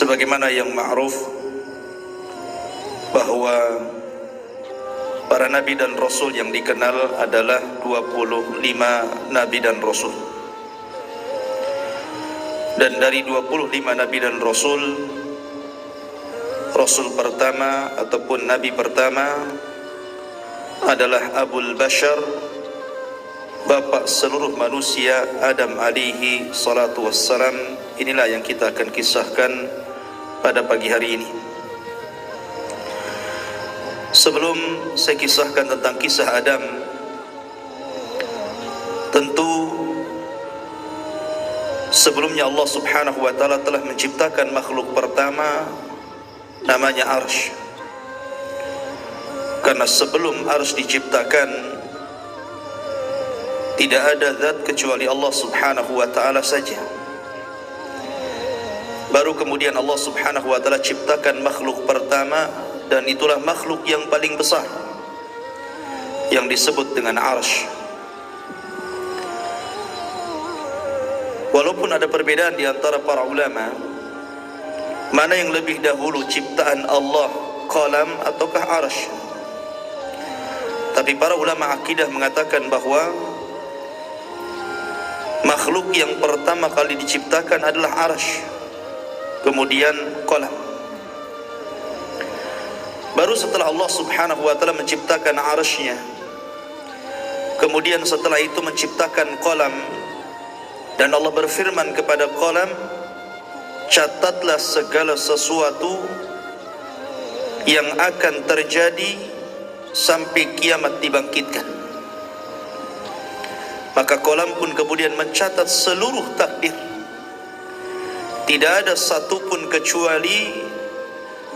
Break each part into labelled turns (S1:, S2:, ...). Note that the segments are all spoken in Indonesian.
S1: Sebagaimana yang ma'ruf bahwa para nabi dan rasul yang dikenal adalah 25 nabi dan rasul. Dan dari 25 nabi dan rasul, rasul pertama ataupun nabi pertama adalah Abul Bashar, bapak seluruh manusia, Adam alaihi salatu wassalam. Inilah yang kita akan kisahkan pada pagi hari ini. Sebelum saya kisahkan tentang kisah Adam, tentu sebelumnya Allah subhanahu wa ta'ala telah menciptakan makhluk pertama namanya Arsy. Karena sebelum Arsy diciptakan, tidak ada zat kecuali Allah subhanahu wa ta'ala saja. Baru kemudian Allah subhanahu wa ta'ala ciptakan makhluk pertama, dan itulah makhluk yang paling besar yang disebut dengan Arsy. Walaupun ada perbedaan di antara para ulama, mana yang lebih dahulu ciptaan Allah, qalam ataukah Arsy. Tapi para ulama akidah mengatakan bahwa makhluk yang pertama kali diciptakan adalah Arsy, kemudian qalam. Baru setelah Allah subhanahu wa ta'ala menciptakan Arsy-nya, kemudian setelah itu menciptakan qalam, dan Allah berfirman kepada qalam, catatlah segala sesuatu yang akan terjadi sampai kiamat dibangkitkan. Maka qalam pun kemudian mencatat seluruh takdir. Tidak ada satupun kecuali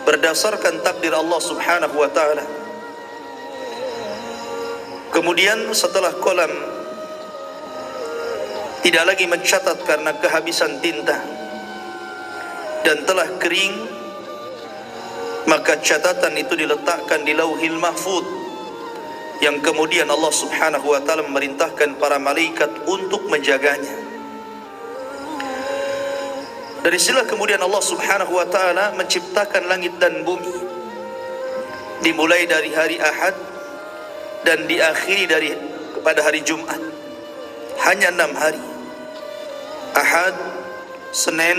S1: berdasarkan takdir Allah subhanahu wa ta'ala. Kemudian setelah qalam tidak lagi mencatat karena kehabisan tinta dan telah kering, maka catatan itu diletakkan di Lauhil Mahfuz, yang kemudian Allah subhanahu wa ta'ala memerintahkan para malaikat untuk menjaganya. Dari sinilah kemudian Allah subhanahu wa ta'ala menciptakan langit dan bumi, dimulai dari hari Ahad dan diakhiri pada hari Jumat. Hanya 6 hari: Ahad, Senin,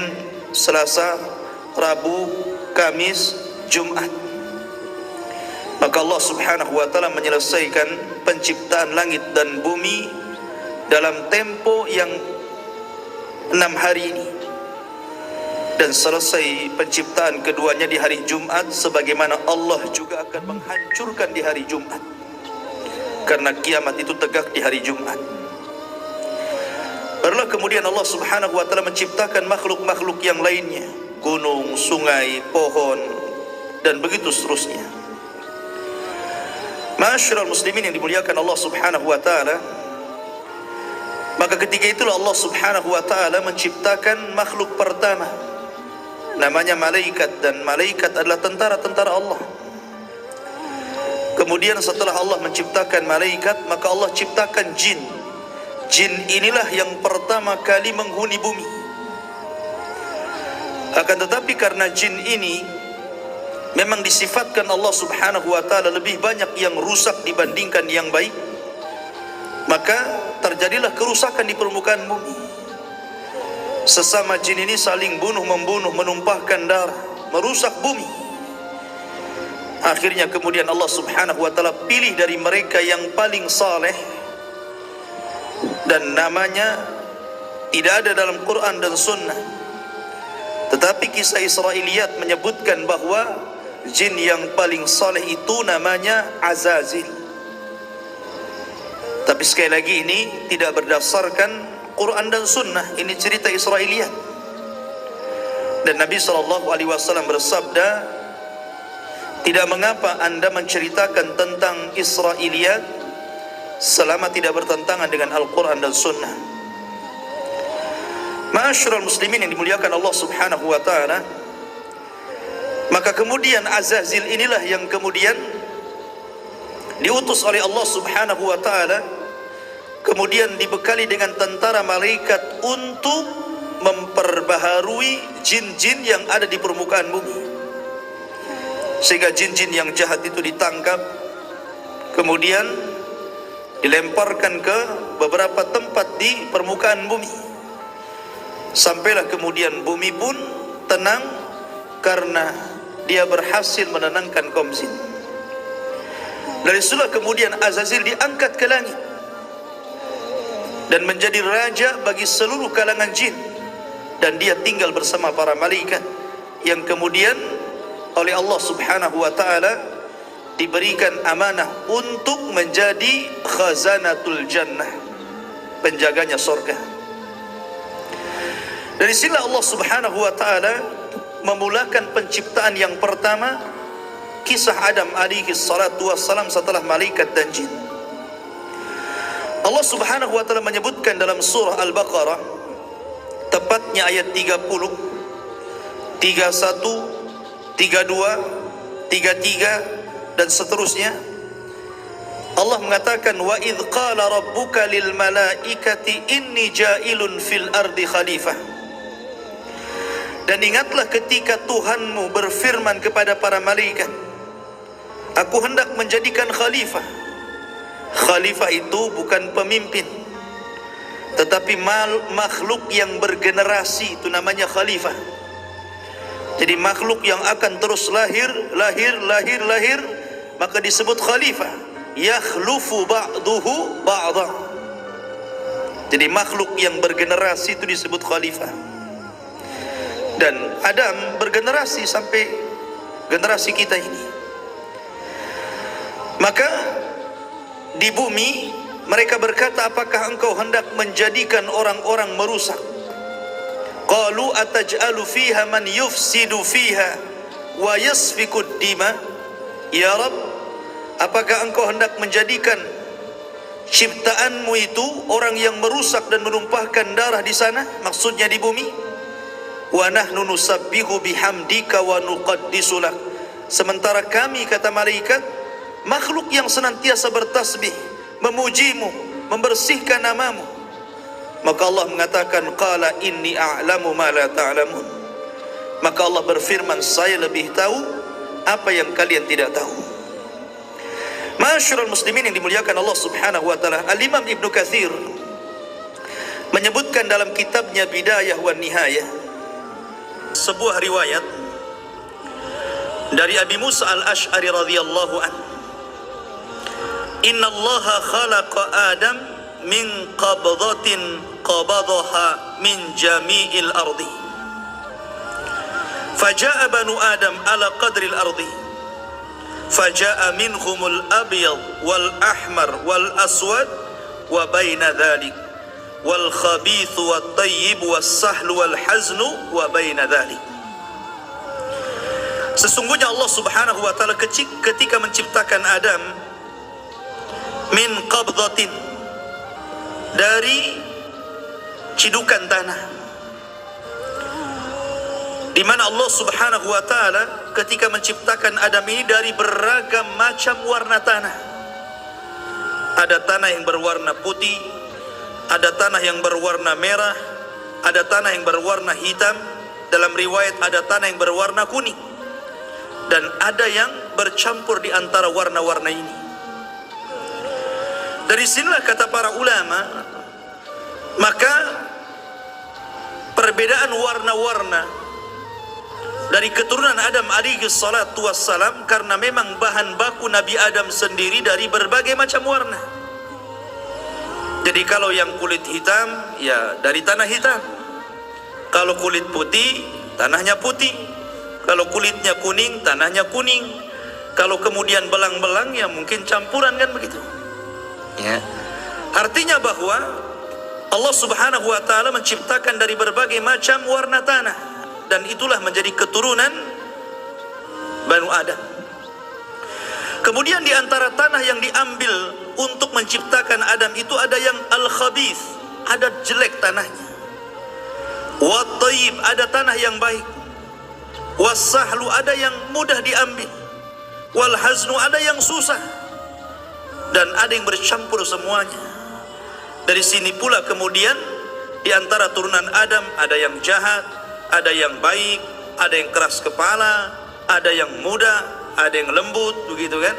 S1: Selasa, Rabu, Kamis, Jumat. Maka Allah subhanahu wa ta'ala menyelesaikan penciptaan langit dan bumi dalam tempo yang 6 hari ini, dan selesai penciptaan keduanya di hari Jumat, sebagaimana Allah juga akan menghancurkan di hari Jumat, karena kiamat itu tegak di hari Jumat. Barulah kemudian Allah subhanahu wa ta'ala menciptakan makhluk-makhluk yang lainnya, gunung, sungai, pohon, dan begitu seterusnya. Ma'asyiral muslimin yang dimuliakan Allah subhanahu wa ta'ala, maka ketika itulah Allah subhanahu wa ta'ala menciptakan makhluk pertama, namanya malaikat, dan malaikat adalah tentara-tentara Allah. Kemudian setelah Allah menciptakan malaikat, maka Allah ciptakan jin. Jin inilah yang pertama kali menghuni bumi. Akan tetapi karena jin ini memang disifatkan Allah subhanahu wa ta'ala lebih banyak yang rusak dibandingkan yang baik, maka terjadilah kerusakan di permukaan bumi. Sesama jin ini saling bunuh-membunuh, menumpahkan darah, merusak bumi. Akhirnya kemudian Allah subhanahu wa ta'ala pilih dari mereka yang paling saleh, dan namanya tidak ada dalam Quran dan Sunnah, tetapi kisah Israiliyat menyebutkan bahwa jin yang paling saleh itu namanya Azazil. Tapi sekali lagi ini tidak berdasarkan Quran dan Sunnah, ini cerita Israiliyat. Dan Nabi SAW bersabda, tidak mengapa anda menceritakan tentang Israiliyat selama tidak bertentangan dengan Al-Quran dan Sunnah. Ma'asyiral muslimin yang dimuliakan Allah subhanahu wa ta'ala, maka kemudian Azazil inilah yang kemudian diutus oleh Allah subhanahu wa ta'ala, kemudian dibekali dengan tentara malaikat untuk memperbaharui jin-jin yang ada di permukaan bumi, sehingga jin-jin yang jahat itu ditangkap, kemudian dilemparkan ke beberapa tempat di permukaan bumi. Sampailah kemudian bumi pun tenang karena dia berhasil menenangkan kaum jin. Dari situlah kemudian Azazil diangkat ke langit dan menjadi raja bagi seluruh kalangan jin, dan dia tinggal bersama para malaikat yang kemudian oleh Allah Subhanahu wa taala diberikan amanah untuk menjadi khazanatul jannah, penjaganya surga. Dari sinilah Allah Subhanahu wa taala memulakan penciptaan yang pertama, kisah Adam alaihi salatu wassalam setelah malaikat dan jin. Allah Subhanahu wa taala menyebutkan dalam surah Al-Baqarah, tepatnya ayat 30, 31, 32, 33 dan seterusnya. Allah mengatakan, wa idh qala rabbuka lil malaikati inni ja'ilun fil ardi khalifah. Dan ingatlah ketika Tuhanmu berfirman kepada para malaikat, aku hendak menjadikan khalifah. Khalifah itu bukan pemimpin, tetapi makhluk yang bergenerasi, itu namanya khalifah. Jadi makhluk yang akan terus lahir, maka disebut khalifah. Yakhlufu ba'duhu ba'dha. Jadi makhluk yang bergenerasi itu disebut khalifah. Dan Adam bergenerasi sampai generasi kita ini. Maka di bumi mereka berkata, apakah engkau hendak menjadikan orang-orang merusak? Qalu ataj'alu fiha man yufsidu fiha wa yasfikud dima. Ya Rabb, apakah engkau hendak menjadikan ciptaanmu itu orang yang merusak dan menumpahkan darah di sana, maksudnya di bumi? Wa nahnu nusabbihu bihamdika wa nuqaddisu lak. Sementara kami, kata malaikat, makhluk yang senantiasa bertasbih, memujimu, membersihkan namamu. Maka Allah mengatakan, qala inni a'lamu ma la ta'lamun. Maka Allah berfirman, saya lebih tahu apa yang kalian tidak tahu. Ma'asyiral muslimin yang dimuliakan Allah Subhanahu wa taala, Al-Imam Ibnu Katsir menyebutkan dalam kitabnya Bidayah wan Nihayah sebuah riwayat dari Abi Musa al-Ash'ari radhiyallahu anhu, inna Allaha khalaqa Adam min qabdatin qabadaha min jami'il ardi, faja'a banu Adam ala qadril ardi, faja'a minhumul abyad wal ahmar wal aswad wa baina dhalik wal khabith wat tayyib was sahl wal haznu wa baina dhalik. Sesungguhnya Allah Subhanahu wa taala ketika menciptakan Adam min qabdatin, dari cidukan tanah, di mana Allah Subhanahu wa taala ketika menciptakan Adam ini dari beragam macam warna tanah. Ada tanah yang berwarna putih, ada tanah yang berwarna merah, ada tanah yang berwarna hitam, dalam riwayat ada tanah yang berwarna kuning, dan ada yang bercampur di antara warna-warna ini. Dari sinilah kata para ulama, maka perbedaan warna-warna dari keturunan Adam alaihi salatu wassalam, karena memang bahan baku Nabi Adam sendiri dari berbagai macam warna. Jadi kalau yang kulit hitam, ya dari tanah hitam. Kalau kulit putih, tanahnya putih. Kalau kulitnya kuning, tanahnya kuning. Kalau kemudian belang-belang, ya mungkin campuran, kan begitu. Ya. Artinya bahwa Allah Subhanahu wa taala menciptakan dari berbagai macam warna tanah, dan itulah menjadi keturunan Banu Adam. Kemudian di antara tanah yang diambil untuk menciptakan Adam itu ada yang al-khabith, ada jelek tanahnya. Wa tayyib, ada tanah yang baik. Was-sahlu, ada yang mudah diambil. Wal haznu, ada yang susah. Dan ada yang bercampur semuanya. Dari sini pula kemudian Di antara turunan Adam ada yang jahat, ada yang baik, ada yang keras kepala, ada yang muda, ada yang lembut, begitu kan?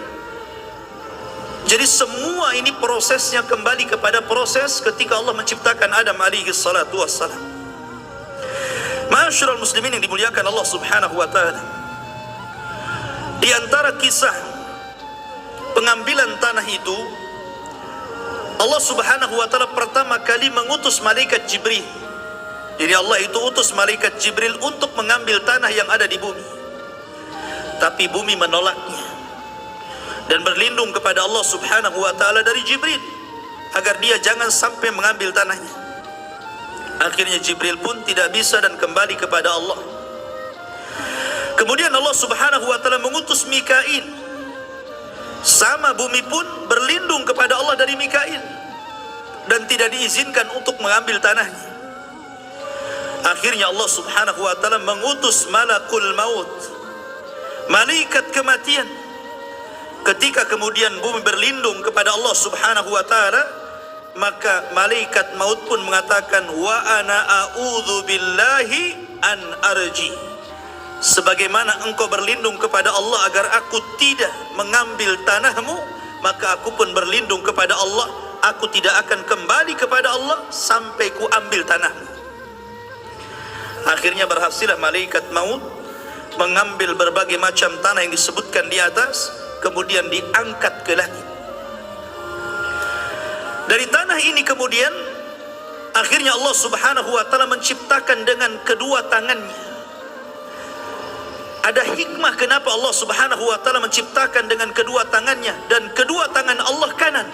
S1: Jadi semua ini prosesnya kembali kepada proses ketika Allah menciptakan Adam alaihi salatu wassalam. Ma'asyiral muslimin yang dimuliakan Allah Subhanahu wa taala. Di antara kisah pengambilan tanah itu, Allah Subhanahu wa taala pertama kali mengutus malaikat Jibril. Jadi Allah itu utus malaikat Jibril untuk mengambil tanah yang ada di bumi. Tapi bumi menolaknya dan berlindung kepada Allah Subhanahu wa taala dari Jibril agar dia jangan sampai mengambil tanahnya. Akhirnya Jibril pun tidak bisa dan kembali kepada Allah. Kemudian Allah Subhanahu wa taala mengutus Mikail. Sama bumi pun berlindung kepada Allah dari Mikail dan tidak diizinkan untuk mengambil tanahnya. Akhirnya Allah Subhanahu wa taala mengutus malakul maut, malaikat kematian. Ketika kemudian bumi berlindung kepada Allah Subhanahu wa taala, maka malaikat maut pun mengatakan, wa ana a'udzu billahi an arji. Sebagaimana engkau berlindung kepada Allah agar aku tidak mengambil tanahmu, maka aku pun berlindung kepada Allah, aku tidak akan kembali kepada Allah sampai ku ambil tanahmu. Akhirnya berhasillah malaikat maut mengambil berbagai macam tanah yang disebutkan di atas, kemudian diangkat ke langit. Dari tanah ini kemudian akhirnya Allah Subhanahu wa taala menciptakan dengan kedua tangannya. Ada hikmah kenapa Allah Subhanahu wa taala menciptakan dengan kedua tangannya, dan kedua tangan Allah kanan.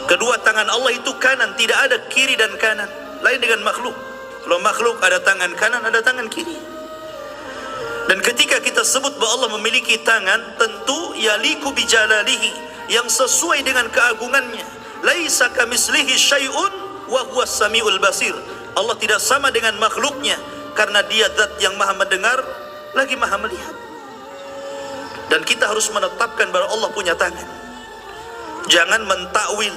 S1: Kedua tangan Allah itu kanan, tidak ada kiri dan kanan. Lain dengan makhluk. Kalau makhluk ada tangan kanan, ada tangan kiri. Dan ketika kita sebut bahwa Allah memiliki tangan, tentu yaliku bijalalihi, yang sesuai dengan keagungannya. Laisa kamislihi syai'un wa huwas samiul basir. Allah tidak sama dengan makhluknya karena dia zat yang maha mendengar lagi maha melihat. Dan kita harus menetapkan bahwa Allah punya tangan. Jangan mentakwil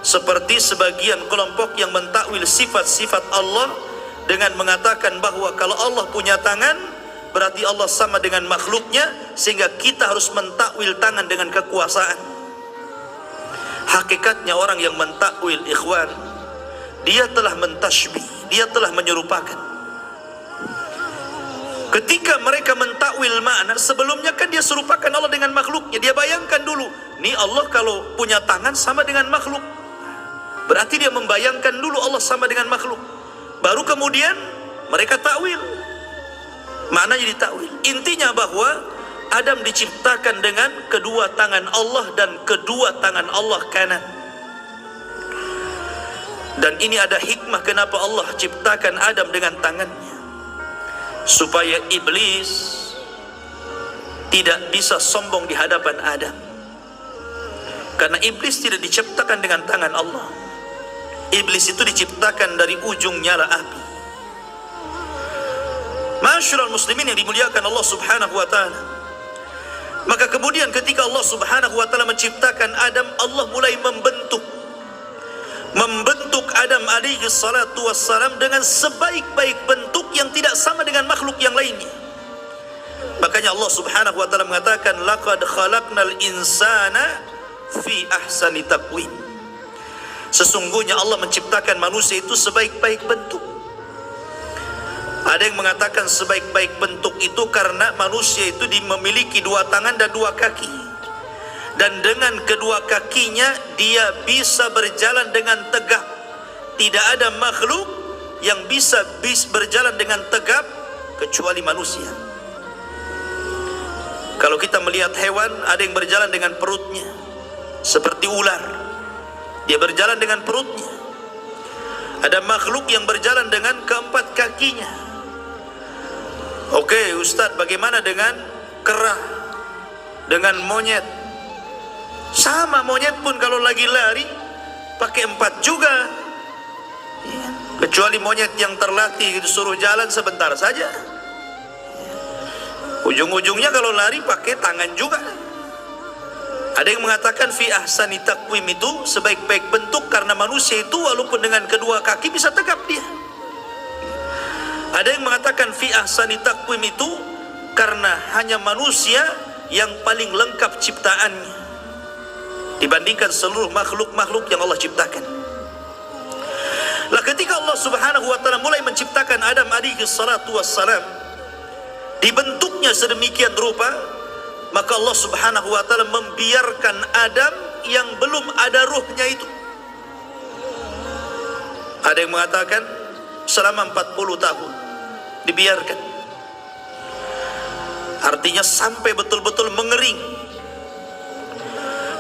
S1: seperti sebagian kelompok yang mentakwil sifat-sifat Allah dengan mengatakan bahwa kalau Allah punya tangan berarti Allah sama dengan makhluknya, sehingga kita harus mentakwil tangan dengan kekuasaan. Hakikatnya orang yang mentakwil, ikhwan, dia telah mentasybih, dia telah menyerupakan. Ketika mereka mentakwil makna, sebelumnya kan dia serupakan Allah dengan makhluknya. Dia bayangkan dulu, nih Allah kalau punya tangan sama dengan makhluk, berarti dia membayangkan dulu Allah sama dengan makhluk. Baru kemudian mereka takwil, maknanya ditakwil. Intinya bahwa Adam diciptakan dengan kedua tangan Allah dan kedua tangan Allah kanan. Dan ini ada hikmah kenapa Allah ciptakan Adam dengan tangannya, supaya iblis tidak bisa sombong di hadapan Adam. Karena iblis tidak diciptakan dengan tangan Allah. Iblis itu diciptakan dari ujung nyala api. Ma'asyiral muslimin yang dimuliakan Allah Subhanahu wa taala. Maka kemudian ketika Allah Subhanahu wa taala menciptakan Adam, Allah mulai membentuk Adam alaihi salatu wassalam dengan sebaik-baik bentuk yang tidak sama dengan makhluk yang lainnya. Makanya Allah Subhanahu wa taala mengatakan, laqad khalaqnal insana fi ahsani taqwim. Sesungguhnya Allah menciptakan manusia itu sebaik-baik bentuk. Ada yang mengatakan sebaik-baik bentuk itu karena manusia itu memiliki dua tangan dan dua kaki, dan dengan kedua kakinya dia bisa berjalan dengan tegap. Tidak ada makhluk yang bisa berjalan dengan tegap kecuali manusia. Kalau kita melihat hewan, ada yang berjalan dengan perutnya seperti ular, dia berjalan dengan perutnya. Ada makhluk yang berjalan dengan keempat kakinya. Oke, Ustadz, bagaimana dengan kera, dengan monyet? Sama, monyet pun kalau lagi lari pakai empat juga. Kecuali monyet yang terlatih disuruh jalan sebentar saja, ujung-ujungnya kalau lari pakai tangan juga. Ada yang mengatakan fi ahsani taqwim itu sebaik-baik bentuk, karena manusia itu walaupun dengan kedua kaki bisa tegap dia. Ada yang mengatakan fi ahsani taqwim itu karena hanya manusia yang paling lengkap ciptaannya dibandingkan seluruh makhluk-makhluk yang Allah ciptakan. Lah ketika Allah Subhanahu wa taala mulai menciptakan Adam alaihi salatu wassalam, dibentuknya sedemikian rupa, maka Allah Subhanahu wa taala membiarkan Adam yang belum ada ruhnya itu. Ada yang mengatakan selama 40 tahun dibiarkan. Artinya sampai betul-betul mengering.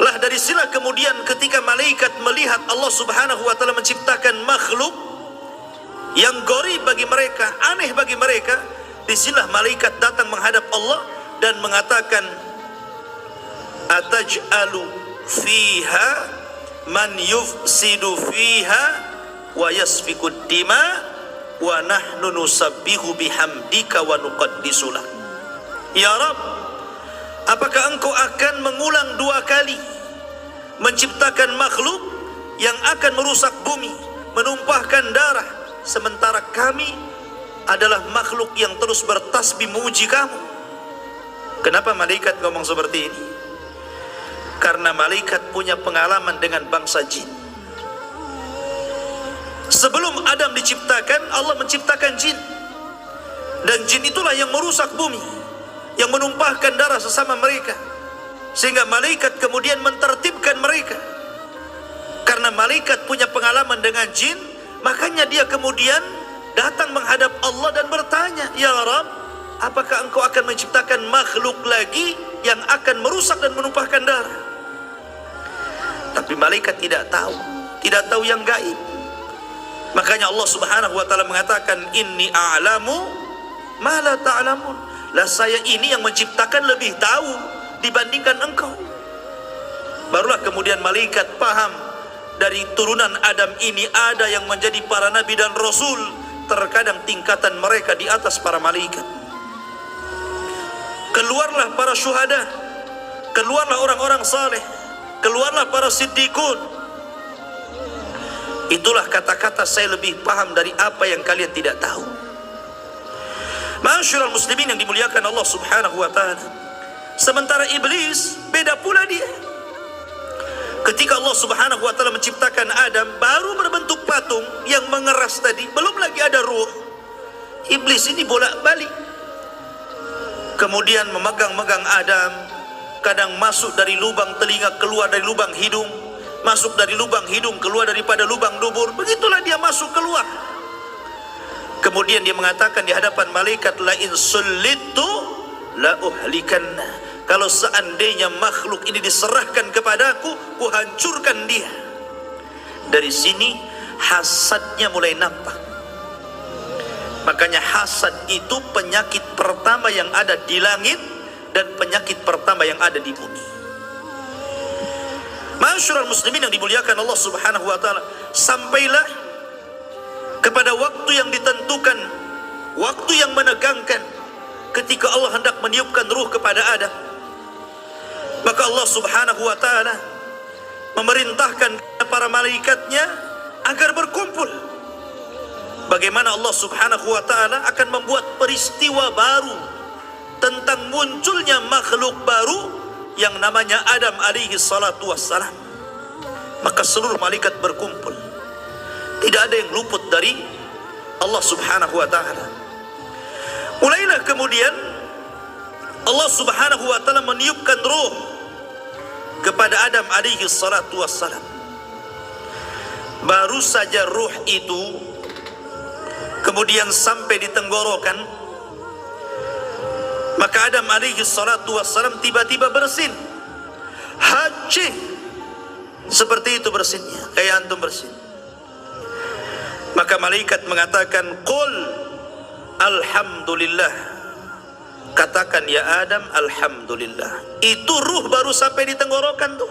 S1: Lah dari sinilah kemudian ketika malaikat melihat Allah Subhanahu wa taala menciptakan makhluk yang gharib bagi mereka, aneh bagi mereka, disinilah malaikat datang menghadap Allah dan mengatakan, ataj'alu fiha man yufsidu fiha wa yasfikud dima wa nahnu nusabbihu bihamdika wa nuqaddisu lak. Ya Rabb, apakah engkau akan mengulang 2 kali menciptakan makhluk yang akan merusak bumi, menumpahkan darah, sementara kami adalah makhluk yang terus bertasbih memuji kamu? Kenapa malaikat ngomong seperti ini? Karena malaikat punya pengalaman dengan bangsa jin. Sebelum Adam diciptakan, Allah menciptakan jin. Dan jin itulah yang merusak bumi, yang menumpahkan darah sesama mereka, sehingga malaikat kemudian mentertibkan mereka. Karena malaikat punya pengalaman dengan jin, makanya dia kemudian datang menghadap Allah dan bertanya, ya Rabb, apakah engkau akan menciptakan makhluk lagi yang akan merusak dan menumpahkan darah? Tapi malaikat tidak tahu yang gaib. Makanya Allah Subhanahu wa taala mengatakan, inni a'lamu ma la ta'lamun. Lah saya ini yang menciptakan lebih tahu dibandingkan engkau. Barulah kemudian malaikat paham, dari turunan Adam ini ada yang menjadi para nabi dan rasul. Terkadang tingkatan mereka di atas para malaikat. Keluarlah para syuhada, keluarlah orang-orang saleh, keluarlah para siddiqun. Itulah kata-kata saya lebih paham dari apa yang kalian tidak tahu. Ma'asyiral muslimin yang dimuliakan Allah Subhanahu wa taala. Sementara iblis beda pula dia. Ketika Allah Subhanahu wa taala menciptakan Adam, baru berbentuk patung yang mengeras tadi, belum lagi ada ruh. Iblis ini bolak-balik. Kemudian memegang-megang Adam, kadang masuk dari lubang telinga, keluar dari lubang hidung, masuk dari lubang hidung, keluar daripada lubang dubur. Begitulah dia masuk keluar. Kemudian dia mengatakan di hadapan malaikat, la in sullitu la uhlikanna. Kalau seandainya makhluk ini diserahkan kepadaku, ku hancurkan dia. Dari sini hasadnya mulai nampak. Makanya hasad itu penyakit pertama yang ada di langit dan penyakit pertama yang ada di bumi. Ma'asyiral muslimin yang dimuliakan Allah Subhanahu wa taala, sampailah kepada waktu yang ditentukan, waktu yang menegangkan, ketika Allah hendak meniupkan ruh kepada Adam. Maka Allah Subhanahu wa taala memerintahkan para malaikatnya agar berkumpul. Bagaimana Allah Subhanahu wa taala akan membuat peristiwa baru tentang munculnya makhluk baru yang namanya Adam alaihi salatu wassalam. Maka seluruh malaikat berkumpul. Tidak ada yang luput dari Allah Subhanahu wa taala. Mulailah kemudian Allah Subhanahu wa taala meniupkan ruh kepada Adam alaihi salatu wassalam. Baru saja ruh itu kemudian sampai di tenggorokan, maka Adam alaihi salatu wassalam tiba-tiba bersin. Hacih, seperti itu bersinnya, kayak antum bersin. Maka malaikat mengatakan, qul alhamdulillah. Katakan ya Adam, alhamdulillah. Itu ruh baru sampai di tenggorokan tuh,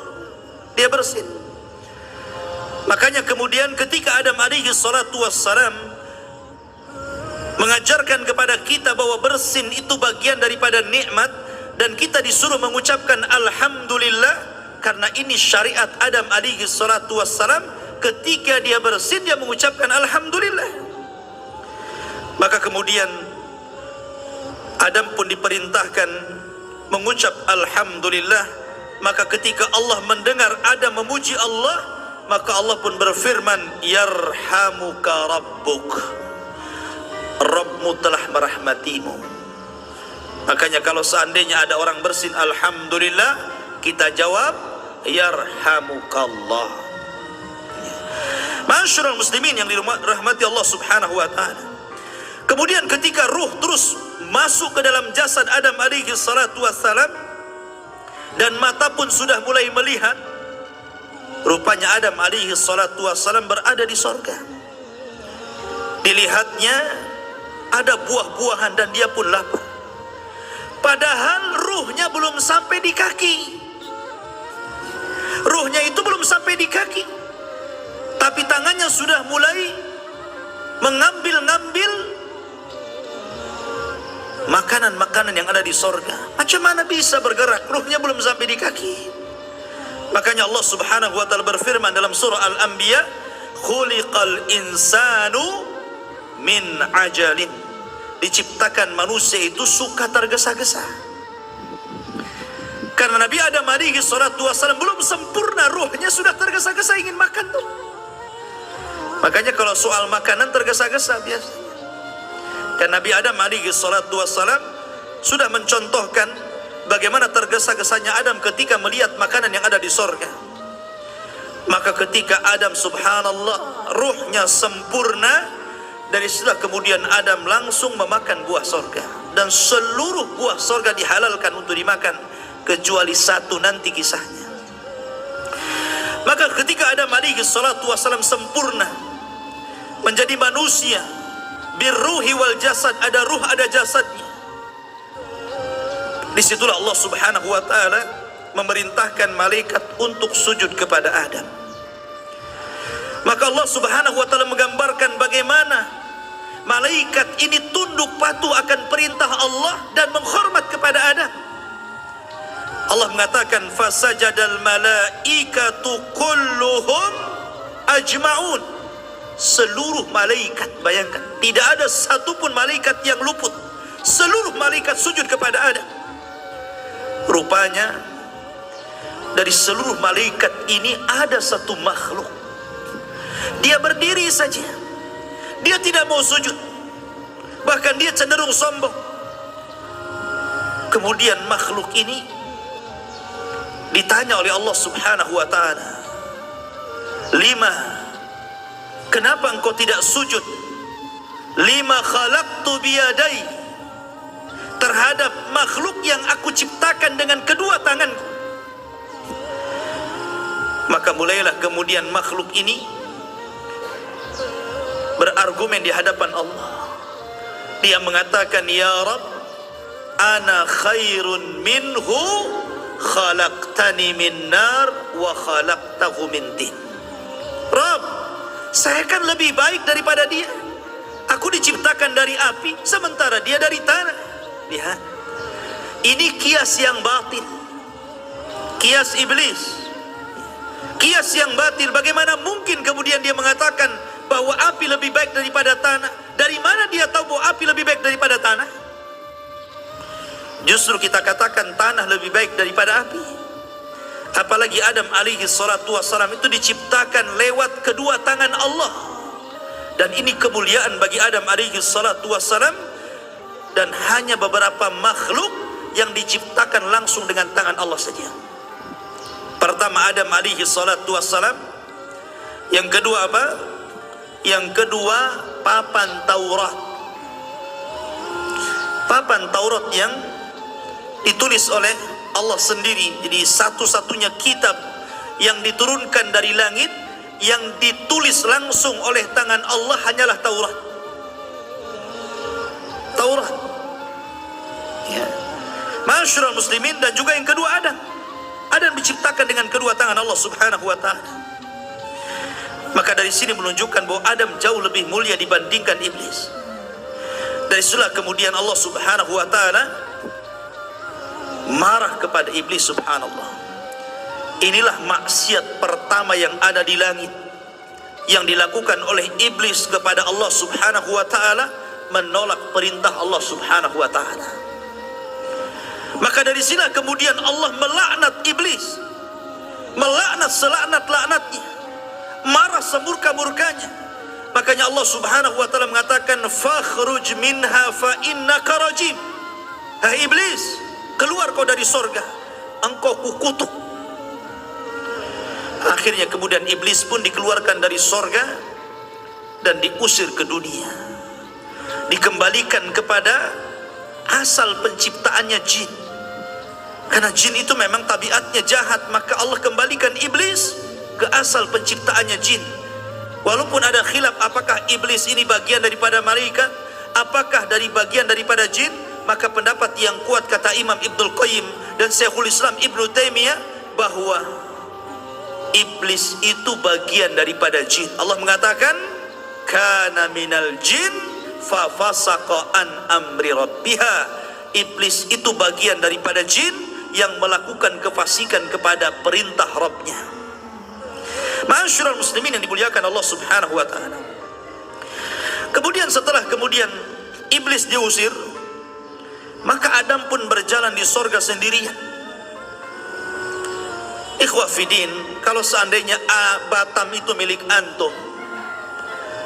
S1: dia bersin. Makanya kemudian ketika Adam alaihi salatu wassalam mengajarkan kepada kita bahwa bersin itu bagian daripada nikmat, dan kita disuruh mengucapkan alhamdulillah, karena ini syariat Adam alaihi salatu wassalam. Ketika dia bersin, dia mengucapkan alhamdulillah. Maka kemudian Adam pun diperintahkan mengucap alhamdulillah. Maka ketika Allah mendengar Adam memuji Allah, maka Allah pun berfirman, yarhamuka rabbuk, Rabbmu telah merahmatimu. Makanya kalau seandainya ada orang bersin alhamdulillah, kita jawab yarhamukallah. Masyarul muslimin yang dirahmati Allah subhanahu wa ta'ala. Kemudian ketika ruh terus masuk ke dalam jasad Adam alaihi salatu wassalam, dan mata pun sudah mulai melihat, rupanya Adam alaihi salatu wassalam berada di sorga. Dilihatnya ada buah-buahan dan dia pun lapar. Padahal ruhnya belum sampai di kaki. Ruhnya itu belum sampai di kaki, tapi tangannya sudah mulai mengambil-ngambil makanan-makanan yang ada di sorga. Macam mana bisa bergerak? Ruhnya belum sampai di kaki. Makanya Allah subhanahu wa ta'ala berfirman dalam surah Al-Anbiya, khuliqal insanu min ajalin. Diciptakan manusia itu suka tergesa-gesa. Karena Nabi Adam alaihi salatu wassalam belum sempurna, ruhnya sudah tergesa-gesa ingin makan tuh. Makanya kalau soal makanan tergesa-gesa biasanya. Dan Nabi Adam alaihi salatu wassalam sudah mencontohkan bagaimana tergesa-gesanya Adam ketika melihat makanan yang ada di sorga. Maka ketika Adam subhanallah ruhnya sempurna, dari situlah kemudian Adam langsung memakan buah sorga. Dan seluruh buah sorga dihalalkan untuk dimakan, kecuali satu, nanti kisahnya. Maka ketika Adam alaihi salatu wassalam sempurna menjadi manusia, birruhi wal jasad, ada ruh ada jasadnya. Disitulah Allah subhanahu wa ta'ala memerintahkan malaikat untuk sujud kepada Adam. Maka Allah subhanahu wa ta'ala menggambarkan bagaimana malaikat ini tunduk patuh akan perintah Allah dan menghormat kepada Adam. Allah mengatakan fasajadal malaikatu kulluhum ajma'un. Seluruh malaikat, bayangkan, tidak ada satupun malaikat yang luput. Seluruh malaikat sujud kepada Adam. Rupanya dari seluruh malaikat ini ada satu makhluk, dia berdiri saja, dia tidak mau sujud, bahkan dia cenderung sombong. Kemudian makhluk ini ditanya oleh Allah subhanahu wa ta'ala, lima, kenapa engkau tidak sujud? Lima khalaqtu biyadai, terhadap makhluk yang aku ciptakan dengan kedua tanganku. Maka mulailah kemudian makhluk ini berargumen di hadapan Allah. Dia mengatakan, ya Rabb, ana khairun minhu, khalaqtani min nar wa khalaqtahu min tin. Rabb, saya kan lebih baik daripada dia. Aku diciptakan dari api, sementara dia dari tanah. Lihat, ini kias yang batil, kias iblis, kias yang batil. Bagaimana mungkin kemudian dia mengatakan bahwa api lebih baik daripada tanah? Dari mana dia tahu bahwa api lebih baik daripada tanah? Justru kita katakan tanah lebih baik daripada api. Apalagi Adam alaihi salatu wassalam itu diciptakan lewat kedua tangan Allah. Dan ini kemuliaan bagi Adam alaihi salatu wassalam. Dan hanya beberapa makhluk yang diciptakan langsung dengan tangan Allah saja. Pertama Adam alaihi salatu wassalam. Yang kedua apa? Yang kedua papan Taurat. Papan Taurat yang ditulis oleh Allah sendiri. Jadi satu-satunya kitab yang diturunkan dari langit yang ditulis langsung oleh tangan Allah hanyalah Taurat. Taurat. Ya. Masyarul muslimin, dan juga yang kedua Adam. Adam diciptakan dengan kedua tangan Allah subhanahu wa ta'ala. Maka dari sini menunjukkan bahwa Adam jauh lebih mulia dibandingkan iblis. Dari situlah kemudian Allah subhanahu wa ta'ala marah kepada iblis, subhanallah. Inilah maksiat pertama yang ada di langit, yang dilakukan oleh iblis kepada Allah subhanahu wa ta'ala, menolak perintah Allah subhanahu wa ta'ala. Maka dari sini kemudian Allah melaknat iblis, melaknat selaknat-laknatnya, marah semurka-murkanya. Makanya Allah subhanahu wa ta'ala mengatakan, fakhruj minha fa innaka rajim. Hai iblis, keluar kau dari sorga, engkau kukutuk. Akhirnya kemudian iblis pun dikeluarkan dari sorga dan diusir ke dunia, dikembalikan kepada asal penciptaannya, jin. Karena jin itu memang tabiatnya jahat, maka Allah kembalikan iblis ke asal penciptaannya, jin. Walaupun ada khilaf apakah iblis ini bagian daripada malaikat, apakah dari bagian daripada jin, maka pendapat yang kuat kata Imam Ibnul Qayyim dan Syekhul Islam Ibnu Taimiyah bahwa iblis itu bagian daripada jin. Allah mengatakan, kana minal jin fa fasaqa an amri rabbiha. Iblis itu bagian daripada jin yang melakukan kefasikan kepada perintah Rabbnya. Ma'asyiral muslimin yang dimuliakan Allah subhanahu wa ta'ala. Kemudian setelah iblis diusir, maka Adam pun berjalan di sorga sendirian. Ikhwah fidin, kalau seandainya Batam itu milik antum,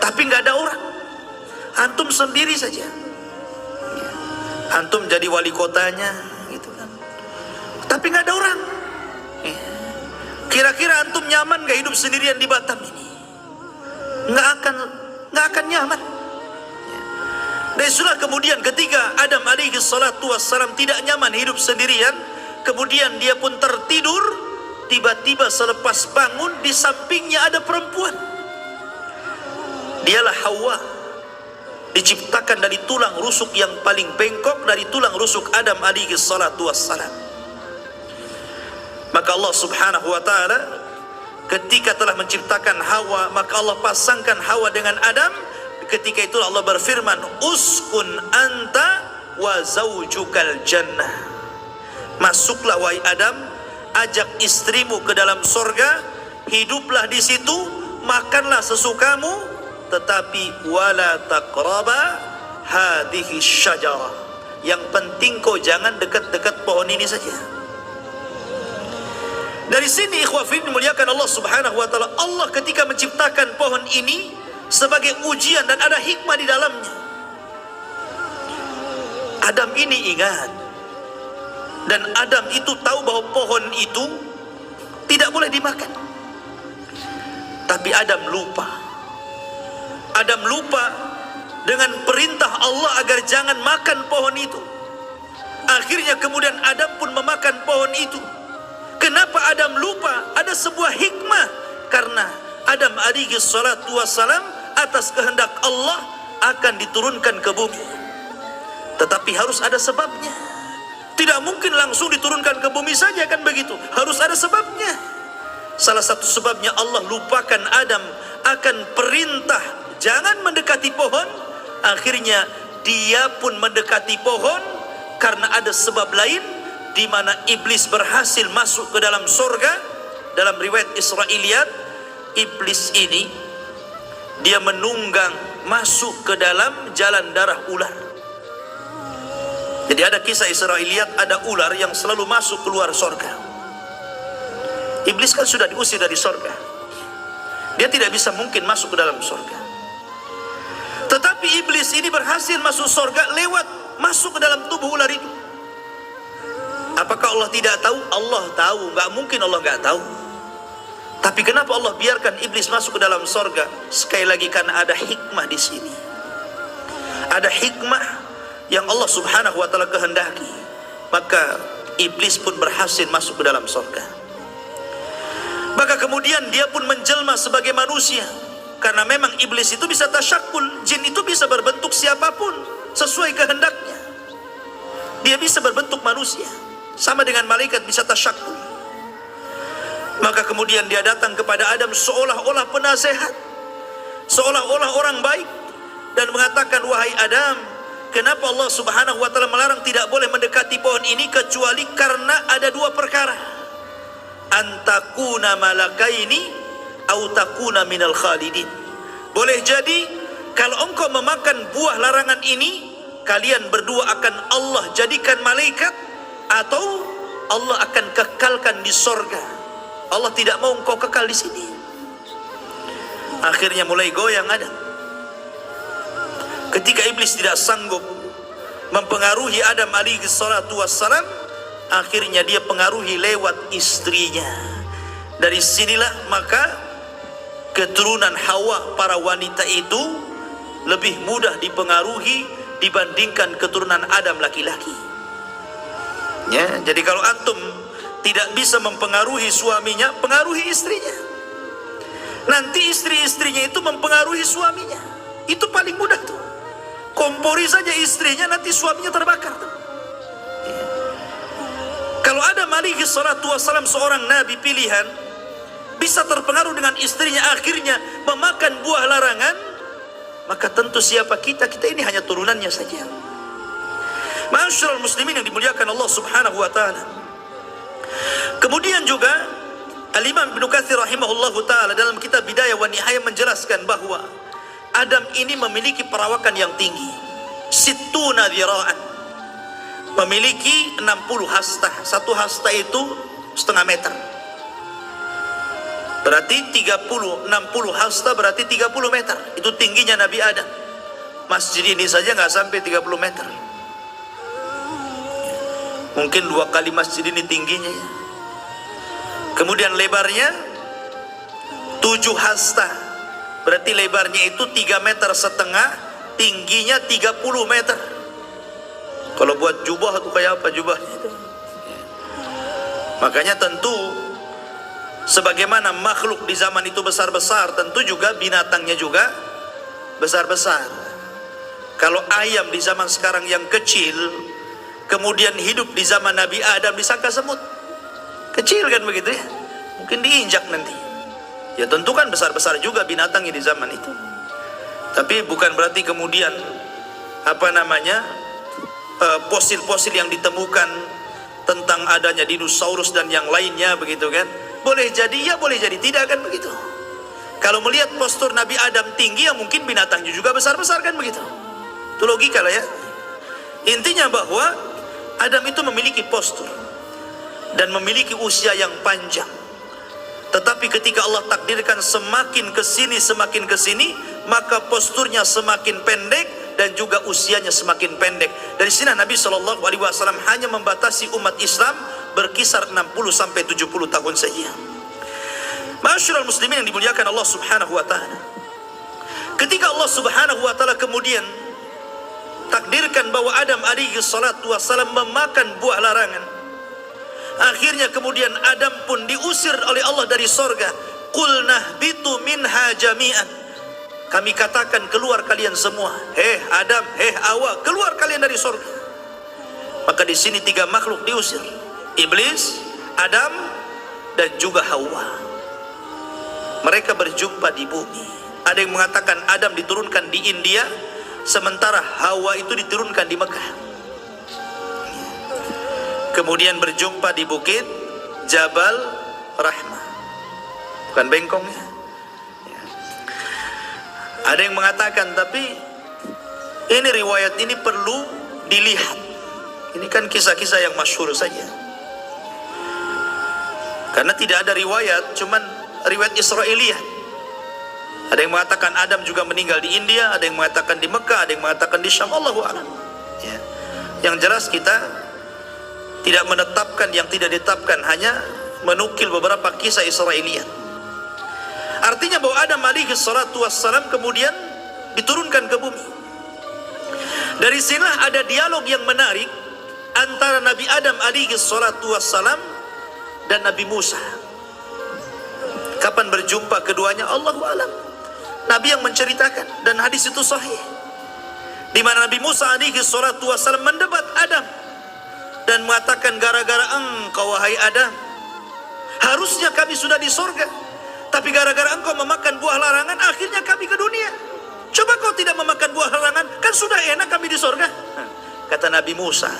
S1: tapi nggak ada orang, antum sendiri saja, antum jadi wali kotanya, gitu kan, tapi nggak ada orang. Kira-kira antum nyaman nggak hidup sendirian di Batam ini? Nggak akan nyaman. Dan itulah kemudian ketika Adam alaihi salatu wassalam tidak nyaman hidup sendirian, kemudian dia pun tertidur. Tiba-tiba selepas bangun, di sampingnya ada perempuan. Dialah Hawa, diciptakan dari tulang rusuk yang paling bengkok, dari tulang rusuk Adam alaihi salatu wassalam. Maka Allah subhanahu wa ta'ala ketika telah menciptakan Hawa, maka Allah pasangkan Hawa dengan Adam. Ketika itu Allah berfirman, uskun anta wa zaujukal jannah. Masuklah wahai Adam, ajak istrimu ke dalam sorga, hiduplah di situ, makanlah sesukamu, tetapi wala taqraba hadhihi syajarah. Yang penting kau jangan dekat-dekat pohon ini saja. Dari sini ikhwah fillah dimuliakan Allah subhanahu wa ta'ala, Allah ketika menciptakan pohon ini sebagai ujian dan ada hikmah di dalamnya. Adam ini ingat, dan Adam itu tahu bahwa pohon itu tidak boleh dimakan. Tapi Adam lupa. Adam lupa dengan perintah Allah agar jangan makan pohon itu. Akhirnya kemudian Adam pun memakan pohon itu. Kenapa Adam lupa? Ada sebuah hikmah. Karena Adam alaihi salatu wassalam atas kehendak Allah akan diturunkan ke bumi. Tetapi harus ada sebabnya. Tidak mungkin langsung diturunkan ke bumi saja, kan begitu. Harus ada sebabnya. Salah satu sebabnya Allah lupakan Adam akan perintah jangan mendekati pohon. Akhirnya dia pun mendekati pohon karena ada sebab lain, di mana iblis berhasil masuk ke dalam surga. Dalam riwayat Israiliyat, iblis ini dia menunggang masuk ke dalam jalan darah ular. Jadi ada kisah Israiliyat, ada ular yang selalu masuk keluar sorga. Iblis kan sudah diusir dari sorga, dia tidak bisa mungkin masuk ke dalam sorga. Tetapi iblis ini berhasil masuk sorga lewat masuk ke dalam tubuh ular itu. Apakah Allah tidak tahu? Allah tahu, nggak mungkin Allah nggak tahu. Tapi kenapa Allah biarkan iblis masuk ke dalam sorga? Sekali lagi karena ada hikmah di sini. Ada hikmah yang Allah subhanahu wa ta'ala kehendaki. Maka iblis pun berhasil masuk ke dalam surga. Maka kemudian dia pun menjelma sebagai manusia. Karena memang iblis itu bisa tasyakul, jin itu bisa berbentuk siapapun sesuai kehendaknya. Dia bisa berbentuk manusia, sama dengan malaikat bisa tasyakul. Maka kemudian dia datang kepada Adam seolah-olah penasehat, seolah-olah orang baik, dan mengatakan, wahai Adam, kenapa Allah subhanahu wa ta'ala melarang tidak boleh mendekati pohon ini kecuali karena ada dua perkara. antakuna malakaini au takuna minal khalidin. Boleh jadi kalau engkau memakan buah larangan ini, kalian berdua akan Allah jadikan malaikat, atau Allah akan kekalkan di sorga. Allah tidak mau engkau kekal di sini. Akhirnya mulai goyang Adam. Ketika iblis tidak sanggup mempengaruhi Adam alaihi salatu wassalam, akhirnya dia pengaruhi lewat istrinya. Dari sinilah maka keturunan Hawa, para wanita itu lebih mudah dipengaruhi dibandingkan keturunan Adam laki-laki. Ya, jadi kalau antum tidak bisa mempengaruhi suaminya, pengaruhi istrinya. Nanti istri-istrinya itu mempengaruhi suaminya. Itu paling mudah tuh. Kompori saja istrinya, nanti suaminya terbakar tuh. Ya. Kalau Adam alaihi salatu wassalam seorang nabi pilihan, bisa terpengaruh dengan istrinya, akhirnya memakan buah larangan, maka tentu siapa kita ini hanya turunannya saja. Ma'asyiral muslimin yang dimuliakan Allah Subhanahu wa taala. Kemudian juga Al-Imam Ibnu Katsir rahimahullahu taala dalam kitab Bidayah wa Nihayah menjelaskan bahwa Adam ini memiliki perawakan yang tinggi. Sittuna dzira'an. Memiliki 60 hasta. Satu hasta itu setengah meter. Berarti 60 hasta berarti 30 meter. Itu tingginya Nabi Adam. Masjid ini saja nggak sampai 30 meter. Mungkin 2 kali masjid ini tingginya. Kemudian lebarnya 7 hasta. Berarti lebarnya itu 3,5 meter, tingginya 30 meter. Kalau buat jubah itu kayak apa jubahnya itu? Makanya tentu sebagaimana makhluk di zaman itu besar-besar, tentu juga binatangnya juga besar-besar. Kalau ayam di zaman sekarang yang kecil, kemudian hidup di zaman Nabi Adam disangka semut. Kecil kan begitu ya? Mungkin diinjak nanti. Ya tentu kan besar-besar juga binatangnya di zaman itu. Tapi bukan berarti kemudian fosil-fosil yang ditemukan tentang adanya dinosaurus dan yang lainnya begitu kan? Boleh jadi ya, boleh jadi tidak kan begitu. Kalau melihat postur Nabi Adam tinggi, ya mungkin binatangnya juga besar-besar kan begitu. Itu logika lah ya. Intinya bahwa Adam itu memiliki postur dan memiliki usia yang panjang. Tetapi ketika Allah takdirkan semakin ke sini, maka posturnya semakin pendek dan juga usianya semakin pendek. Dari sini Nabi SAW hanya membatasi umat Islam berkisar 60 sampai 70 tahun saja. Ma'asyiral muslimin yang dimuliakan Allah Subhanahu wa taala. Ketika Allah Subhanahu wa taala kemudian takdirkan bahwa Adam alaihi salatu wassalam memakan buah larangan, akhirnya kemudian Adam pun diusir oleh Allah dari sorga. Qulna bitu minha jami'an. Kami katakan keluar kalian semua. Adam, Hawa, keluar kalian dari sorga. Maka di sini 3 makhluk diusir. Iblis, Adam, dan juga Hawa. Mereka berjumpa di bumi. Ada yang mengatakan Adam diturunkan di India, sementara Hawa itu diturunkan di Mekah. Kemudian berjumpa di bukit Jabal Rahmah, bukan bengkongnya. Ada yang mengatakan, tapi ini riwayat ini perlu dilihat. Ini kan kisah-kisah yang masyhur saja. Karena tidak ada riwayat, cuman riwayat Israiliyah. Ada yang mengatakan Adam juga meninggal di India, ada yang mengatakan di Mekah, ada yang mengatakan di Syam. Allahu a'lam. Ya. Yang jelas kita tidak menetapkan yang tidak ditetapkan, hanya menukil beberapa kisah Israiliyah. Artinya bahwa Adam alaihi salatu wassalam kemudian diturunkan ke bumi. Dari sinilah ada dialog yang menarik antara Nabi Adam alaihi salatu wassalam dan Nabi Musa. Kapan berjumpa keduanya? Allahu a'lam. Nabi yang menceritakan, dan hadis itu sahih, di mana Nabi Musa alaihi salatu wassalam mendebat Adam dan mengatakan, gara-gara engkau wahai Adam, harusnya kami sudah di sorga, tapi gara-gara engkau memakan buah larangan, akhirnya kami ke dunia. Coba kau tidak memakan buah larangan, kan sudah enak kami di sorga. Kata Nabi Musa,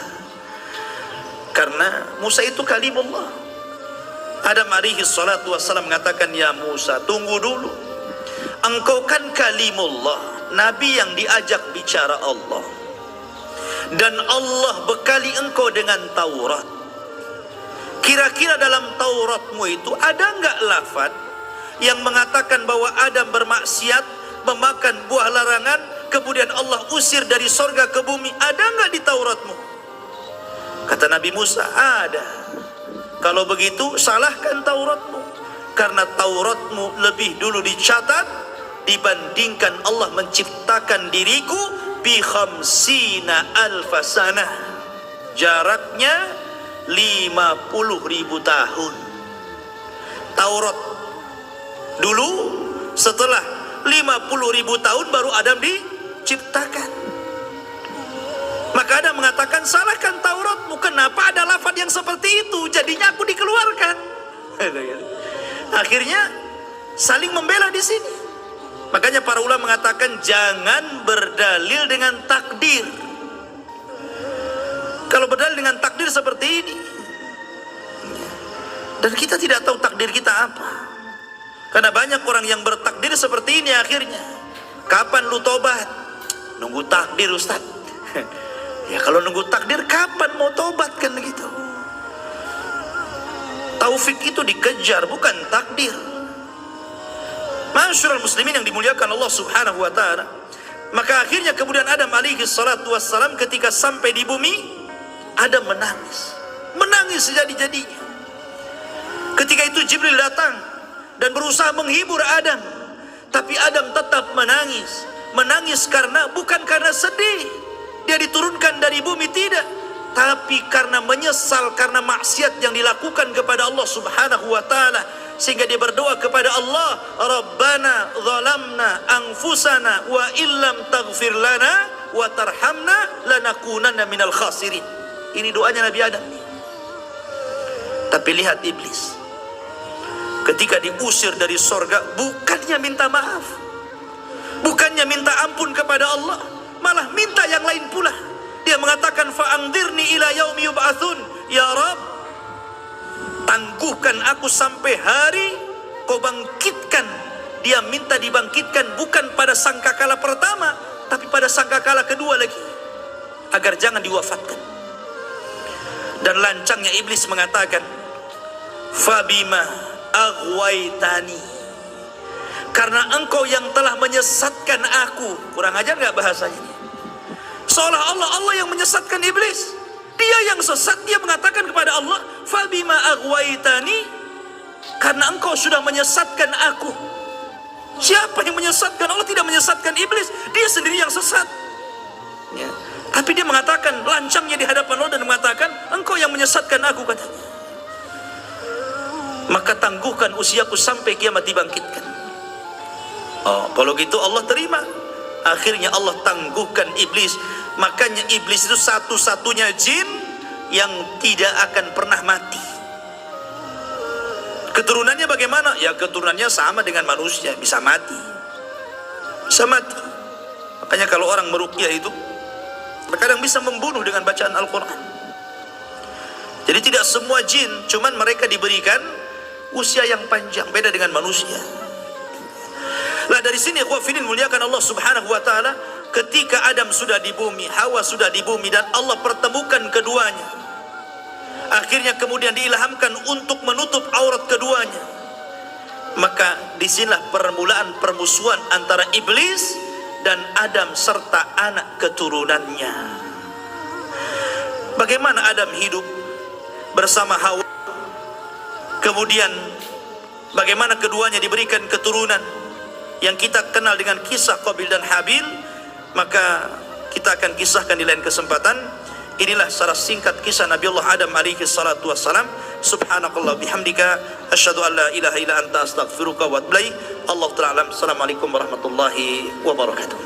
S1: karena Musa itu kalimullah, Adam alaihi salatu wassalam mengatakan, ya Musa, tunggu dulu. Engkau kan kalimullah, nabi yang diajak bicara Allah. Dan Allah bekali engkau dengan Taurat. Kira-kira dalam Tauratmu itu ada enggak lafaz yang mengatakan bahwa Adam bermaksiat, memakan buah larangan, kemudian Allah usir dari sorga ke bumi? Ada enggak di Tauratmu? Kata Nabi Musa, ada. Kalau begitu salahkan Tauratmu, karena Tauratmu lebih dulu dicatat dibandingkan Allah menciptakan diriku bi khamsina alfasanah. Jaraknya 50.000 tahun. Taurat dulu, setelah 50.000 tahun baru Adam diciptakan. Maka Adam mengatakan, salahkan Tauratmu, kenapa ada lafaz yang seperti itu, jadinya aku dikeluarkan. Akhirnya saling membela di sini. Makanya para ulama mengatakan jangan berdalil dengan takdir. Kalau berdalil dengan takdir seperti ini, dan kita tidak tahu takdir kita apa. Karena banyak orang yang bertakdir seperti ini akhirnya. Kapan lu tobat? Nunggu takdir, Ustaz. Ya kalau nunggu takdir, kapan mau tobat kan begitu? Taufik itu dikejar, bukan takdir. Masyarul muslimin yang dimuliakan Allah subhanahu wa ta'ala. Maka akhirnya kemudian Adam alaihi salatu wassalam ketika sampai di bumi, Adam menangis. Menangis sejadi-jadinya. Ketika itu Jibril datang dan berusaha menghibur Adam. Tapi Adam tetap menangis. Menangis karena, bukan karena sedih dia diturunkan dari bumi, tidak, tapi karena menyesal karena maksiat yang dilakukan kepada Allah subhanahu wa ta'ala. Sehingga dia berdoa kepada Allah, Rabbana zalamna anfusana wa illam taghfir lana wa tarhamna lanakunanna minal khasirin. Ini doanya Nabi Adam. Tapi lihat iblis, ketika diusir dari sorga, bukannya minta maaf, bukannya minta ampun kepada Allah, malah minta yang lain pula. Dia mengatakan, fa'andirni ila yaumi yub'atsun, ya Rabb, tangguhkan aku sampai hari kau bangkitkan. Dia minta dibangkitkan bukan pada sangkakala pertama, tapi pada sangkakala kedua lagi, agar jangan diwafatkan. Dan lancangnya iblis mengatakan, fabima aghwaytani, karena engkau yang telah menyesatkan aku. Kurang ajar nggak bahasanya? Seolah Allah yang menyesatkan iblis. Dia yang sesat, dia mengatakan kepada Allah, fabima aghwaytani, karena engkau sudah menyesatkan aku. Siapa yang menyesatkan? Allah tidak menyesatkan iblis, dia sendiri yang sesat. Ya. Tapi dia mengatakan, lancangnya di hadapan Allah dan mengatakan, engkau yang menyesatkan aku, katanya. Maka tangguhkan usiaku sampai kiamat dibangkitkan. Oh, kalau gitu Allah terima. Akhirnya Allah tangguhkan iblis. Makanya iblis itu satu-satunya jin yang tidak akan pernah mati. Keturunannya bagaimana? Ya keturunannya sama dengan manusia, bisa mati. Bisa mati. Makanya kalau orang meruqyah itu terkadang bisa membunuh dengan bacaan Al-Quran. Jadi tidak semua jin, cuman mereka diberikan usia yang panjang, beda dengan manusia. Lah dari sini ikhwafidin muliakan Allah subhanahu wa ta'ala, ketika Adam sudah di bumi, Hawa sudah di bumi, dan Allah pertemukan keduanya, akhirnya kemudian diilhamkan untuk menutup aurat keduanya. Maka disinilah permulaan permusuhan antara iblis dan Adam serta anak keturunannya. Bagaimana Adam hidup bersama Hawa, kemudian bagaimana keduanya diberikan keturunan yang kita kenal dengan kisah Qabil dan Habil, maka kita akan kisahkan di lain kesempatan. Inilah secara singkat kisah Nabi Allah Adam alaihi salatu wassalam. Subhanakallah bihamdika, asyhadu an la ilaha illa anta astaghfiruka wa atubu ilaik. Allah ta'ala. Assalamualaikum warahmatullahi wabarakatuh.